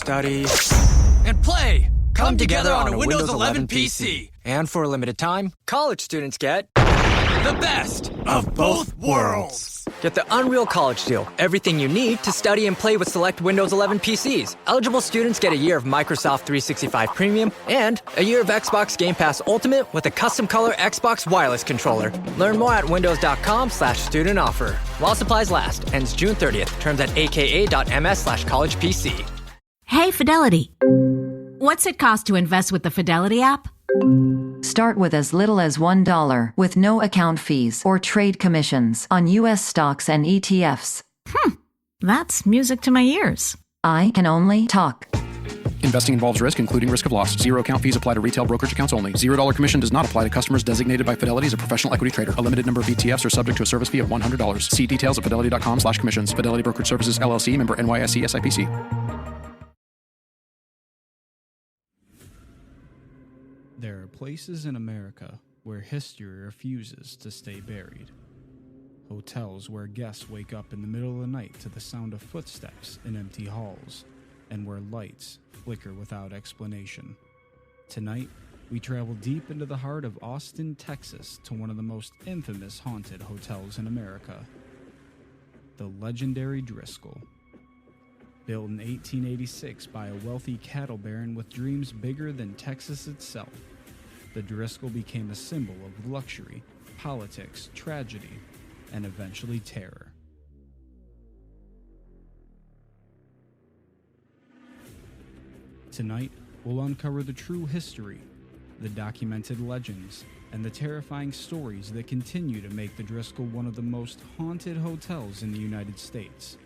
study, and play. Come together on a Windows 11 PC. And for a limited time, college students get The best of both worlds. Get the Unreal College Deal. Everything you need to study and play with select Windows 11 PCs. Eligible students get a year of Microsoft 365 Premium and a year of Xbox Game Pass Ultimate with a custom color Xbox wireless controller. Learn more at windows.com/student offer. While supplies last. Ends June 30th. Terms at aka.ms/collegepc. Hey, Fidelity. What's it cost to invest with the Fidelity app? Start with as little as $1 with no account fees or trade commissions on U.S. stocks and ETFs. That's music to my ears. I can only talk. Investing involves risk, including risk of loss. Zero account fees apply to retail brokerage accounts only. $0 commission does not apply to customers designated by Fidelity as a professional equity trader. A limited number of ETFs are subject to a service fee of $100. See details at fidelity.com/commissions. Fidelity Brokerage Services, LLC, member NYSE SIPC. There are places in America where history refuses to stay buried. Hotels where guests wake up in the middle of the night to the sound of footsteps in empty halls, and where lights flicker without explanation. Tonight, we travel deep into the heart of Austin, Texas, to one of the most infamous haunted hotels in America, the legendary Driskill. Built in 1886 by a wealthy cattle baron with dreams bigger than Texas itself, the Driskill became a symbol of luxury, politics, tragedy, and eventually terror. Tonight, we'll uncover the true history, the documented legends, and the terrifying stories that continue to make the Driskill one of the most haunted hotels in the United States.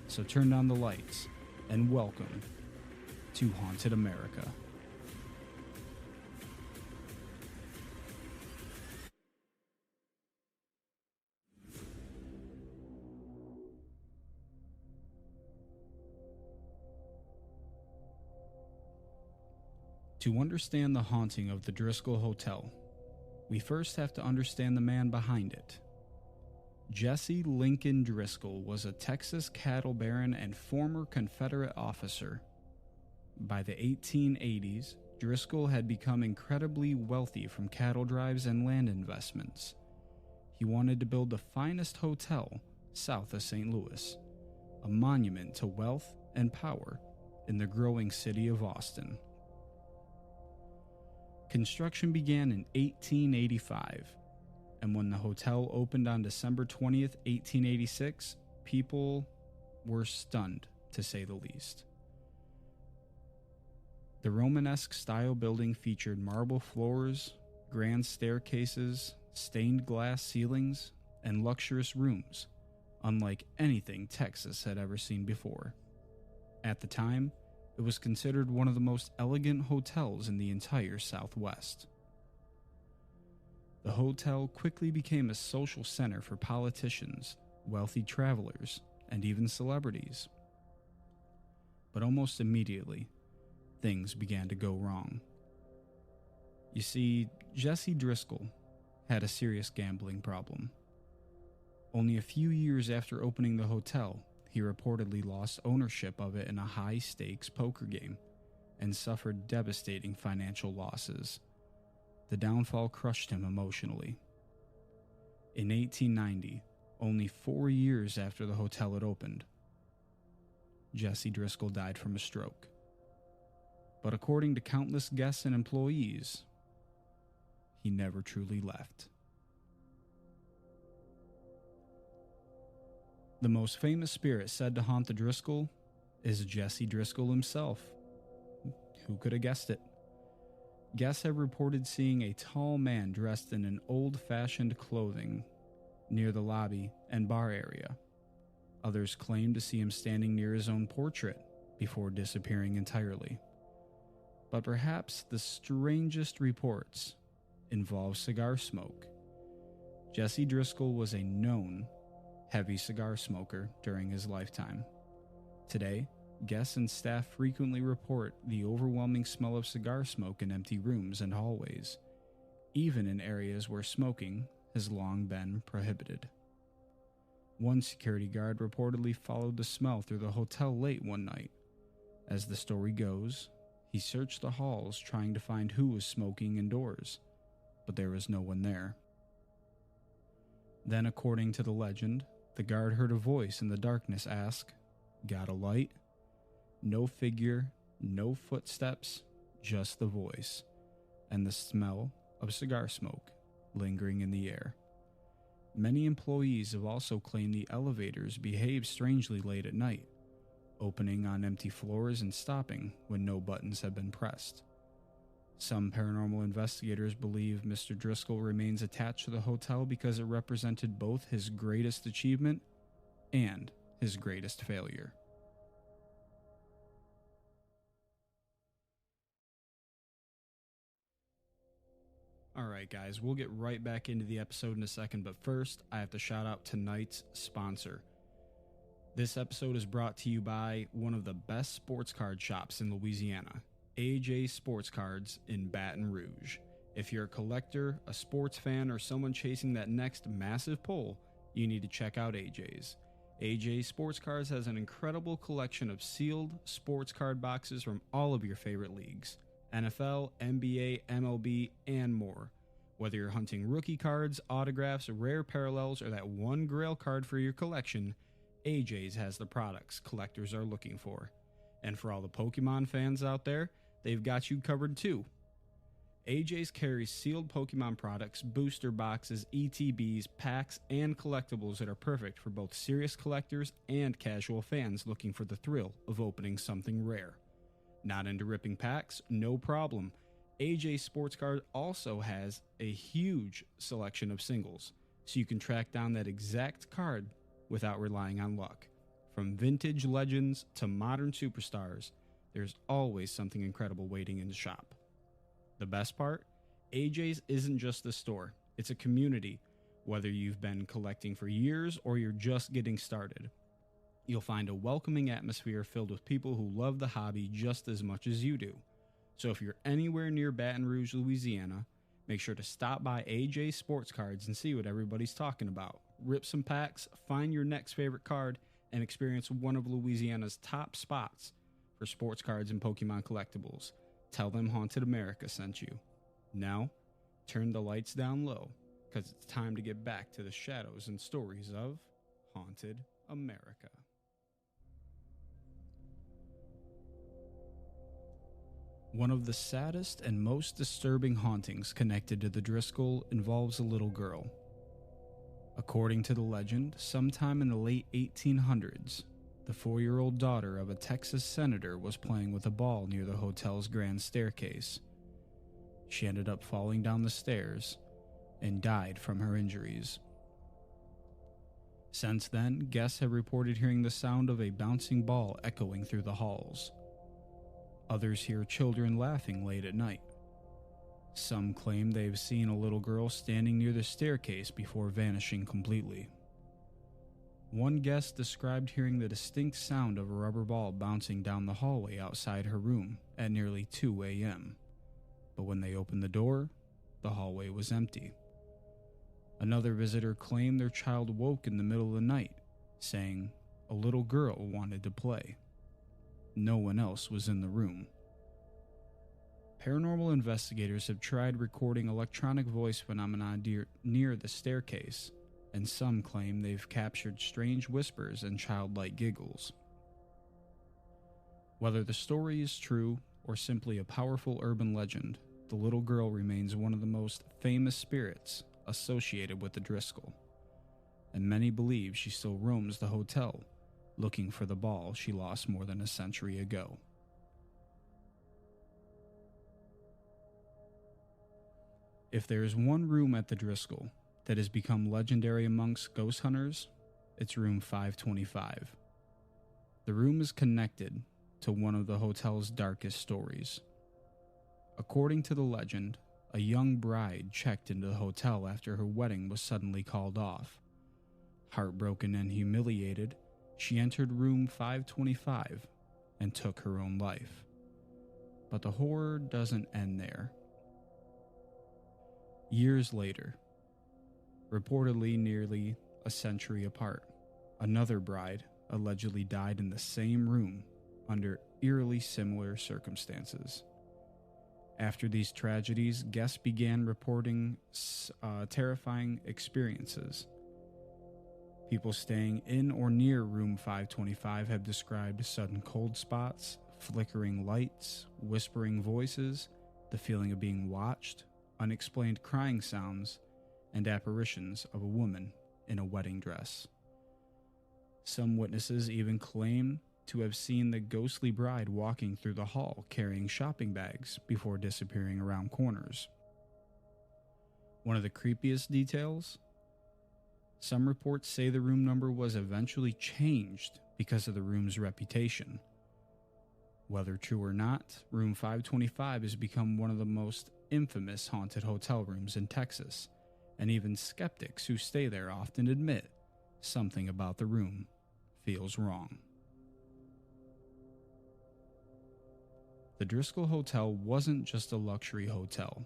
So turn down the lights, and welcome to Haunted America. To understand the haunting of the Driskill Hotel, we first have to understand the man behind it. Jesse Lincoln Driskill was a Texas cattle baron and former Confederate officer. By the 1880s, Driskill had become incredibly wealthy from cattle drives and land investments. He wanted to build the finest hotel south of St. Louis, a monument to wealth and power in the growing city of Austin. Construction began in 1885, and when the hotel opened on December 20th, 1886, people were stunned, to say the least. The Romanesque style building featured marble floors, grand staircases, stained glass ceilings, and luxurious rooms, unlike anything Texas had ever seen before. At the time, it was considered one of the most elegant hotels in the entire Southwest. The hotel quickly became a social center for politicians, wealthy travelers, and even celebrities. But almost immediately, things began to go wrong. You see, Jesse Driskill had a serious gambling problem. Only a few years after opening the hotel, he reportedly lost ownership of it in a high-stakes poker game and suffered devastating financial losses. The downfall crushed him emotionally. In 1890, only 4 years after the hotel had opened, Jesse Driskill died from a stroke. But according to countless guests and employees, he never truly left. The most famous spirit said to haunt the Driskill is Jesse Driskill himself. Who could have guessed it? Guests have reported seeing a tall man dressed in an old-fashioned clothing near the lobby and bar area. Others claim to see him standing near his own portrait before disappearing entirely. But perhaps the strangest reports involve cigar smoke. Jesse Driskill was a known heavy cigar smoker during his lifetime. Today, guests and staff frequently report the overwhelming smell of cigar smoke in empty rooms and hallways, even in areas where smoking has long been prohibited. One security guard reportedly followed the smell through the hotel late one night, As the story goes, he searched the halls trying to find who was smoking indoors, but there was no one there. Then, according to the legend, the guard heard a voice in the darkness ask, "Got a light?" No figure, no footsteps, just the voice, and the smell of cigar smoke lingering in the air. Many employees have also claimed the elevators behave strangely late at night, opening on empty floors and stopping when no buttons have been pressed. Some paranormal investigators believe Mr. Driskill remains attached to the hotel because it represented both his greatest achievement and his greatest failure. Alright guys, we'll get right back into the episode in a second, but first I have to shout out tonight's sponsor. This episode is brought to you by one of the best sports card shops in Louisiana, AJ Sports Cards in Baton Rouge. If you're a collector, a sports fan, or someone chasing that next massive pull, you need to check out AJ's. AJ Sports Cards has an incredible collection of sealed sports card boxes from all of your favorite leagues. NFL, NBA, MLB, and more. Whether you're hunting rookie cards, autographs, rare parallels, or that one grail card for your collection, AJ's has the products collectors are looking for. And for all the Pokemon fans out there, they've got you covered too. AJ's carries sealed Pokemon products, booster boxes, ETBs, packs, and collectibles that are perfect for both serious collectors and casual fans looking for the thrill of opening something rare. Not into ripping packs? No problem. AJ Sports Card also has a huge selection of singles, so you can track down that exact card without relying on luck. From vintage legends to modern superstars, there's always something incredible waiting in the shop. The best part? AJ's isn't just a store, it's a community. Whether you've been collecting for years or you're just getting started, you'll find a welcoming atmosphere filled with people who love the hobby just as much as you do. So if you're anywhere near Baton Rouge, Louisiana, make sure to stop by AJ Sports Cards and see what everybody's talking about. Rip some packs, find your next favorite card, and experience one of Louisiana's top spots for sports cards and Pokemon collectibles. Tell them Haunted America sent you. Now, turn the lights down low, because it's time to get back to the shadows and stories of Haunted America. One of the saddest and most disturbing hauntings connected to the Driskill involves a little girl. According to the legend, sometime in the late 1800s, the 4-year-old daughter of a Texas senator was playing with a ball near the hotel's grand staircase. She ended up falling down the stairs and died from her injuries. Since then, guests have reported hearing the sound of a bouncing ball echoing through the halls. Others hear children laughing late at night. Some claim they've seen a little girl standing near the staircase before vanishing completely. One guest described hearing the distinct sound of a rubber ball bouncing down the hallway outside her room at nearly 2 a.m. But when they opened the door, the hallway was empty. Another visitor claimed their child woke in the middle of the night, saying a little girl wanted to play. No one else was in the room. Paranormal investigators have tried recording electronic voice phenomena near the staircase, and some claim they've captured strange whispers and childlike giggles. Whether the story is true or simply a powerful urban legend, the little girl remains one of the most famous spirits associated with the Driskill, and many believe she still roams the hotel, looking for the ball she lost more than a century ago. If there is one room at the Driskill that has become legendary amongst ghost hunters, it's room 525. The room is connected to one of the hotel's darkest stories. According to the legend, a young bride checked into the hotel after her wedding was suddenly called off. Heartbroken and humiliated, she entered room 525 and took her own life. But the horror doesn't end there. Years later, reportedly nearly a century apart, another bride allegedly died in the same room under eerily similar circumstances. After these tragedies, guests began reporting terrifying experiences. People staying in or near room 525 have described sudden cold spots, flickering lights, whispering voices, the feeling of being watched, unexplained crying sounds, and apparitions of a woman in a wedding dress. Some witnesses even claim to have seen the ghostly bride walking through the hall carrying shopping bags before disappearing around corners. One of the creepiest details? Some reports say the room number was eventually changed because of the room's reputation. Whether true or not, room 525 has become one of the most infamous haunted hotel rooms in Texas, and even skeptics who stay there often admit something about the room feels wrong. The Driskill Hotel wasn't just a luxury hotel.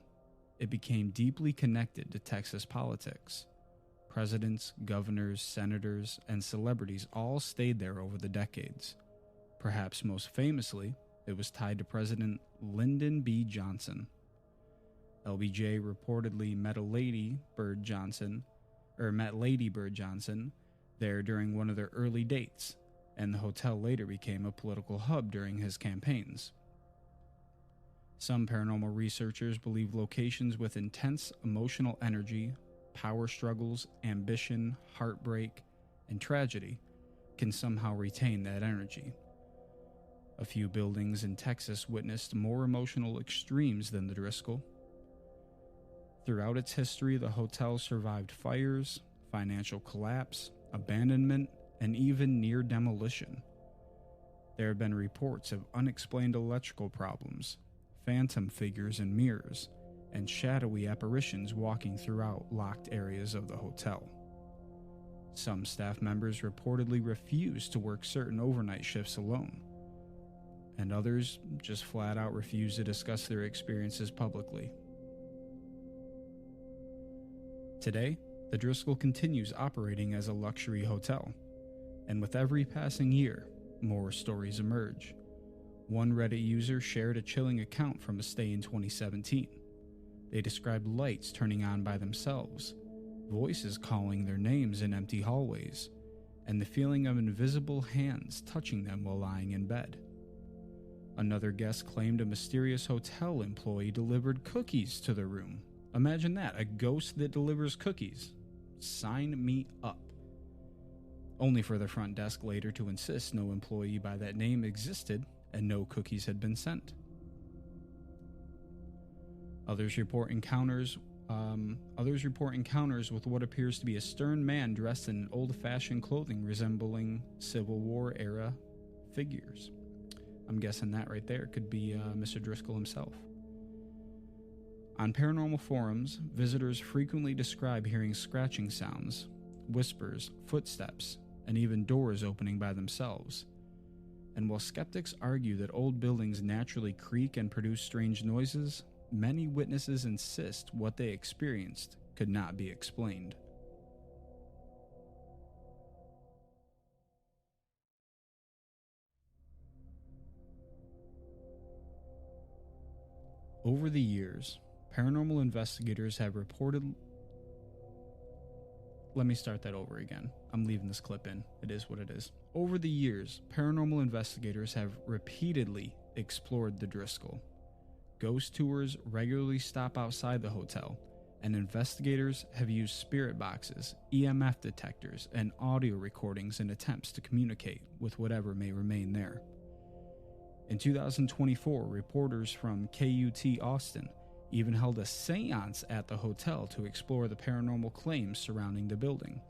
It became deeply connected to Texas politics. Presidents, governors, senators, and celebrities all stayed there over the decades. Perhaps most famously, it was tied to President Lyndon B. Johnson. LBJ reportedly met Lady Bird Johnson there during one of their early dates, and the hotel later became a political hub during his campaigns. Some paranormal researchers believe locations with intense emotional energy, power struggles, ambition, heartbreak, and tragedy can somehow retain that energy. A few buildings in Texas witnessed more emotional extremes than the Driskill. Throughout its history, the hotel survived fires, financial collapse, abandonment, and even near demolition. There have been reports of unexplained electrical problems, phantom figures in mirrors, and shadowy apparitions walking throughout locked areas of the hotel. Some staff members reportedly refused to work certain overnight shifts alone, and others just flat out refused to discuss their experiences publicly. Today, the Driskill continues operating as a luxury hotel, and with every passing year, more stories emerge. One Reddit user shared a chilling account from a stay in 2017. They described lights turning on by themselves, voices calling their names in empty hallways, and the feeling of invisible hands touching them while lying in bed. Another guest claimed a mysterious hotel employee delivered cookies to the room. Imagine that, a ghost that delivers cookies. Sign me up. Only for the front desk later to insist no employee by that name existed and no cookies had been sent. Others report encounters with what appears to be a stern man dressed in old-fashioned clothing resembling Civil War era figures. I'm guessing that right there could be Mr. Driskill himself. On paranormal forums, visitors frequently describe hearing scratching sounds, whispers, footsteps, and even doors opening by themselves. And while skeptics argue that old buildings naturally creak and produce strange noises, many witnesses insist what they experienced could not be explained. Over the years, paranormal investigators have reported... Let me start that over again. I'm leaving this clip in. It is what it is. Over the years, paranormal investigators have repeatedly explored the Driskill. Ghost tours regularly stop outside the hotel, and investigators have used spirit boxes, EMF detectors, and audio recordings in attempts to communicate with whatever may remain there. In 2024, reporters from KUT Austin even held a seance at the hotel to explore the paranormal claims surrounding the building.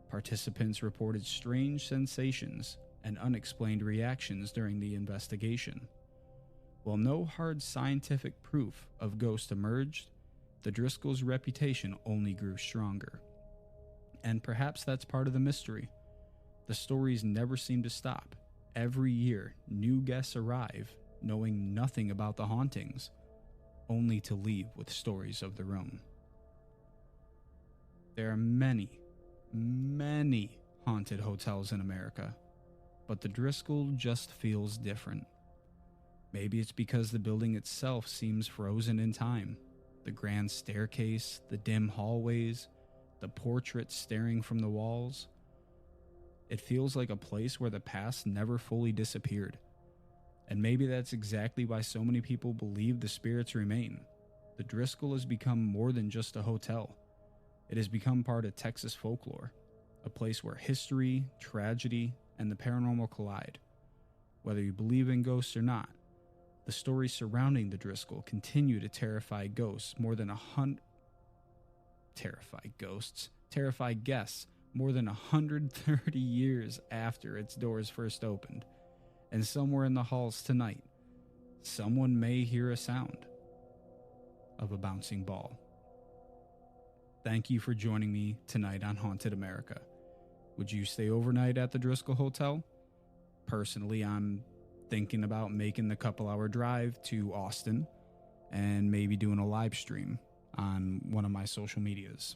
Participants reported strange sensations and unexplained reactions during the investigation. While no hard scientific proof of ghosts emerged, the Driskill's reputation only grew stronger. And perhaps that's part of the mystery. The stories never seem to stop. Every year, new guests arrive, knowing nothing about the hauntings, only to leave with stories of their own. There are many haunted hotels in America, but the Driskill just feels different. Maybe it's because the building itself seems frozen in time. The grand staircase, the dim hallways, the portraits staring from the walls. It feels like a place where the past never fully disappeared. And maybe that's exactly why so many people believe the spirits remain. The Driskill has become more than just a hotel. It has become part of Texas folklore, a place where history, tragedy, and the paranormal collide. Whether you believe in ghosts or not, the stories surrounding the Driskill continue to terrify guests more than 130 years after its doors first opened. And somewhere in the halls tonight, someone may hear a sound of a bouncing ball. Thank you for joining me tonight on Haunted America. Would you stay overnight at the Driskill Hotel? Personally, I'm thinking about making the couple-hour drive to Austin and maybe doing a live stream on one of my social medias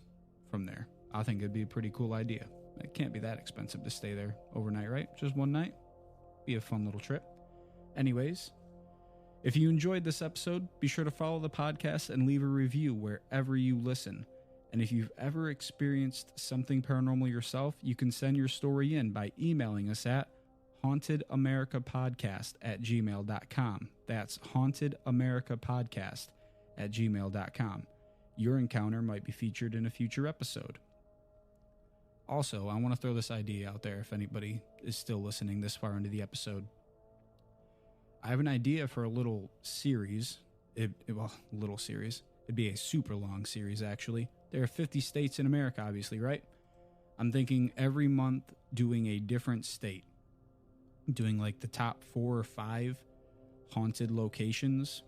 from there. I think it'd be a pretty cool idea. It can't be that expensive to stay there overnight, right? Just one night. Be a fun little trip. Anyways, if you enjoyed this episode, be sure to follow the podcast and leave a review wherever you listen. And if you've ever experienced something paranormal yourself, you can send your story in by emailing us at hauntedamericapodcast@gmail.com. That's hauntedamericapodcast@gmail.com. Your encounter might be featured in a future episode. Also, I want to throw this idea out there if anybody is still listening this far into the episode. I have an idea for a little series. Little series. It'd be a super long series, actually. There are 50 states in America, obviously, right? I'm thinking every month doing a different state. Doing like the top 4 or 5 haunted locations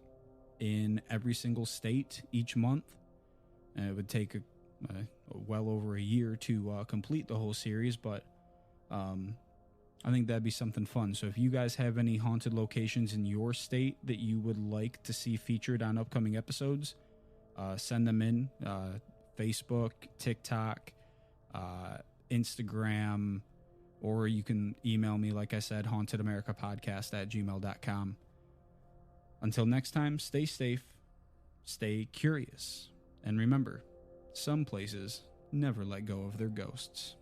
in every single state each month. And it would take well over a year to complete the whole series, but I think that'd be something fun. So if you guys have any haunted locations in your state that you would like to see featured on upcoming episodes, send them in. Facebook, TikTok, Instagram, or you can email me, like I said, hauntedamericapodcast@gmail.com. Until next time, stay safe, stay curious, and remember, some places never let go of their ghosts.